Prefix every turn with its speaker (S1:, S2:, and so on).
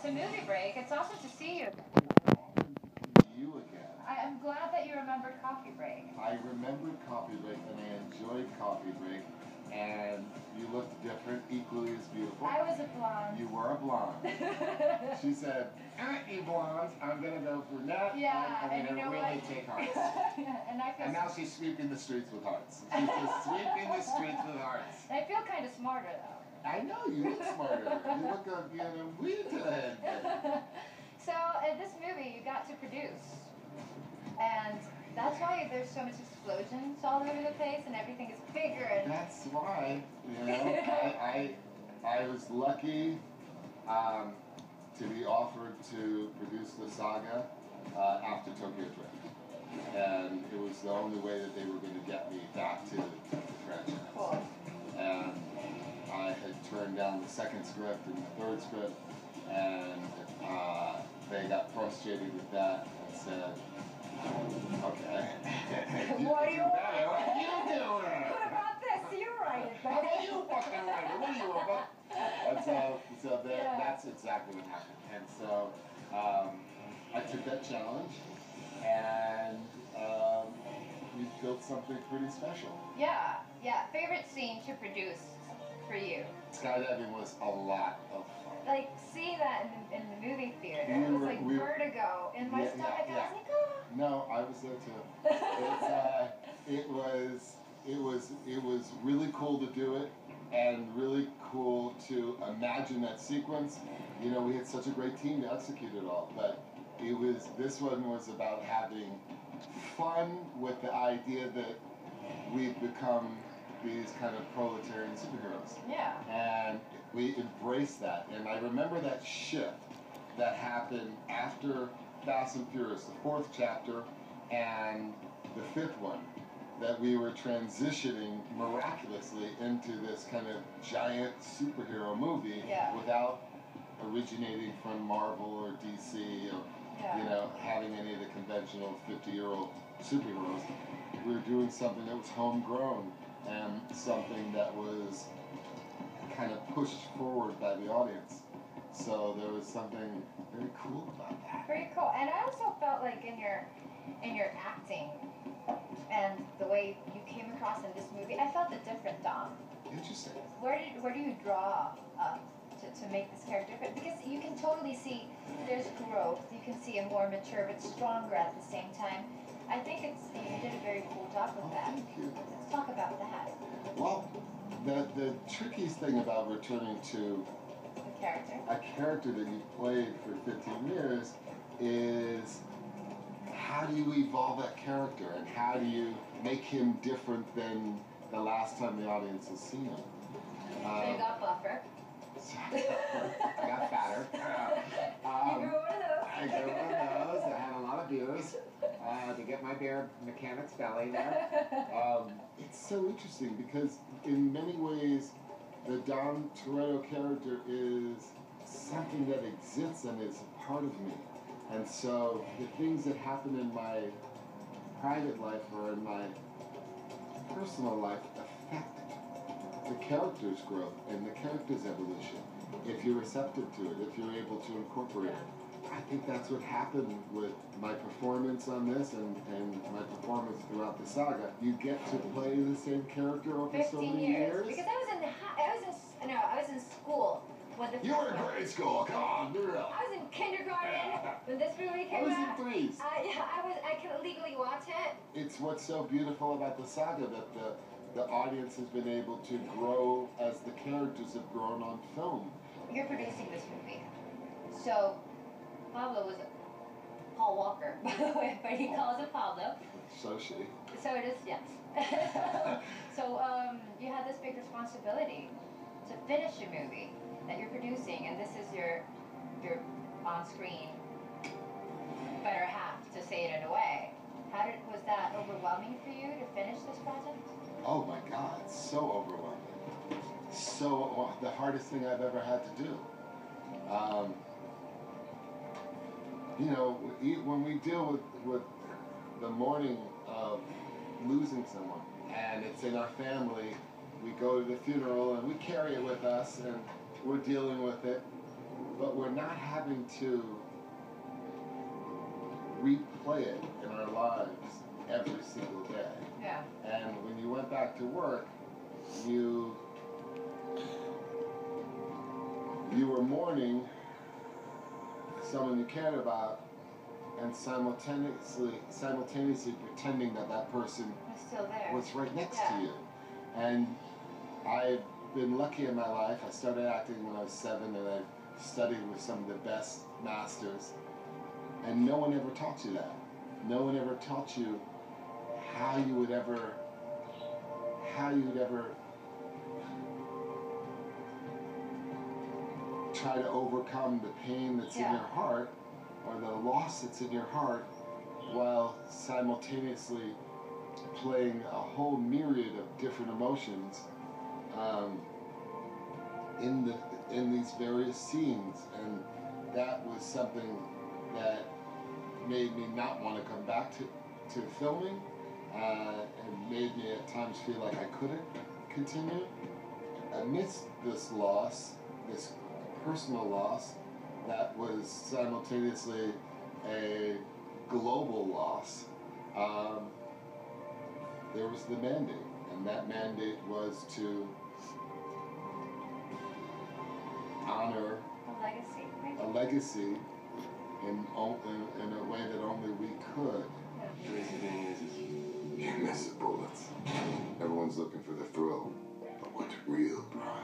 S1: to Movie Break. It's awesome to see you.
S2: You again.
S1: I'm glad that you remembered Coffee Break.
S2: I remembered Coffee Break and I enjoyed Coffee Break, and you looked different, equally as beautiful.
S1: I was a blonde.
S2: You were a blonde. She said, "I ain't you blondes. I'm gonna go brunette.
S1: Yeah,
S2: I'm
S1: and
S2: gonna
S1: you know
S2: really
S1: what?
S2: take hearts."
S1: And
S2: now she's sweeping the streets with hearts. She's just sweeping the streets with hearts.
S1: I feel kind of smarter though.
S2: I know, you look smarter. You look a weird.
S1: So, this movie you got to produce. And that's why there's so much explosions all over the place and everything is bigger. And
S2: that's why, I was lucky to be offered to produce the saga after Tokyo Drift. And it was the only way that they were going to get me back to the franchise.
S1: Cool.
S2: And I had turned down the second script and the third script, and they got frustrated with that and said, "Okay,
S1: what do you want?
S2: What are you doing?
S1: What about this? You write it,
S2: What are you fucking writing? What are you about?" And so that's exactly what happened. And so I took that challenge, and we built something pretty special.
S1: Yeah. Favorite scene to produce for you?
S2: Skydiving was a lot of fun.
S1: Like, seeing that in the movie theater, it was like vertigo in my stomach. I was like, oh.
S2: No, I was there too. It was really cool to do it, and really cool to imagine that sequence. You know, we had such a great team to execute it all, but this one was about having fun with the idea that we've become these kind of proletarian superheroes.
S1: Yeah.
S2: And we embraced that. And I remember that shift that happened after Fast and Furious, the fourth chapter, and the fifth one, that we were transitioning miraculously into this kind of giant superhero movie without originating from Marvel or DC or having any of the conventional 50-year-old superheroes. We were doing something that was homegrown and something that was kind of pushed forward by the audience. So there was something very cool about that.
S1: Very cool. And I also felt like in your acting and the way you came across in this movie, I felt a different Dom.
S2: Interesting.
S1: Where do you draw to make this character different? Because you can totally see there's growth. You can see a more mature but stronger at the same time. I think you did a very cool job with that.
S2: Thank you.
S1: Let's talk about that.
S2: Well, the trickiest thing about returning to a character that you played for 15 years is how do you evolve that character, and how do you make him different than the last time the audience has seen him?
S1: So you got buffer.
S2: I got fatter.
S1: You grew one of those.
S2: I grew one of those. I had a lot of beers to get my beer mechanic's belly there. It's so interesting because in many ways the Dom Toretto character is something that exists and is a part of me. And so the things that happen in my private life or in my personal life affect the character's growth and the character's evolution. If you're receptive to it, if you're able to incorporate it. I think that's what happened with my performance on this and my performance throughout the saga. You get to play the same character over so many years.
S1: Because I was in school when the
S2: You were in grade school. Come on, be real.
S1: I was in kindergarten when this movie came out.
S2: I was in threes.
S1: I can legally watch it.
S2: It's what's so beautiful about the saga, that the audience has been able to grow as the characters have grown on film.
S1: You're producing this movie, so Pablo was Paul Walker, by the way, but he calls it Pablo.
S2: So she.
S1: So it is, yes. So you had this big responsibility to finish a movie that you're producing, and this is your on-screen better half, to say it in a way. Was that overwhelming for you to finish this project?
S2: Oh my God, so overwhelming. So the hardest thing I've ever had to do. When we deal with the mourning of losing someone, and it's in our family, we go to the funeral and we carry it with us, and we're dealing with it. but we're not having to replay it in our lives every single day.
S1: Yeah.
S2: And when you went back to work, you were mourning someone you cared about, and simultaneously pretending that person
S1: was still there.
S2: Was right next to you. And I've been lucky in my life. I started acting when I was 7, and I studied with some of the best masters. And no one ever taught you that. No one ever taught you how you would ever try to overcome the pain that's in your heart, or the loss that's in your heart, while simultaneously playing a whole myriad of different emotions in these various scenes. And that was something that made me not want to come back to filming, and made me at times feel like I couldn't continue. Amidst this loss, this personal loss, that was simultaneously a global loss, there was the mandate, and that mandate was to honor a legacy in a way that only we could.
S3: The crazy thing is you miss the bullets. Everyone's looking for the thrill, but what's real, bro?